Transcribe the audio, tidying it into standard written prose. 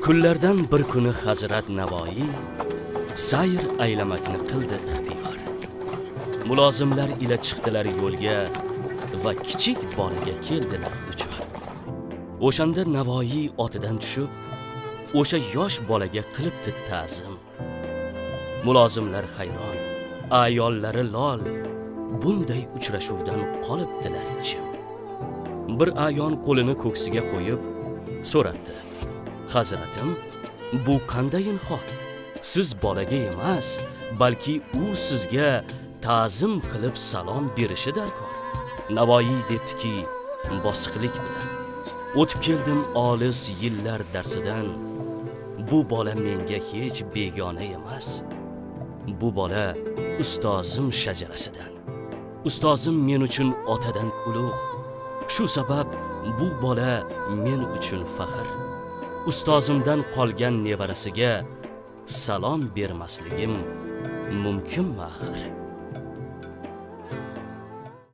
Kunlardan bir kuni Hazrat Navoiy sayr aylamakni qildi ixtiyor. Mulozimlar ila chiqdilar yo'lga va kichik bolaga keldilar duchor. O'shanda Navoiy otidan tushib, o'sha yosh bolaga qilibdi ta'zim. Mulozimlar hayron, ayollari lol, bunday uchrashuvdan qolibdilar jim. Bir ayon qo'lini ko'ksiga qo'yib so'rabdi: "Hazratim, bu qandayin hol? Siz bolaga emas, balki u sizga ta'zim qilib salom berishi darkor." Navoiy debdiki, bosiqlik bilan: "O'tib keldim olis yillar darsidan. Bu bola menga hech begona emas. Bu bola ustozim shajarasidan. Ustozim men uchun otadan ulug'. Shu sabab bu bola men uchun faxr. Ustozimdan qolgan nevarasiga salom bermasligim mumkinmi axir?"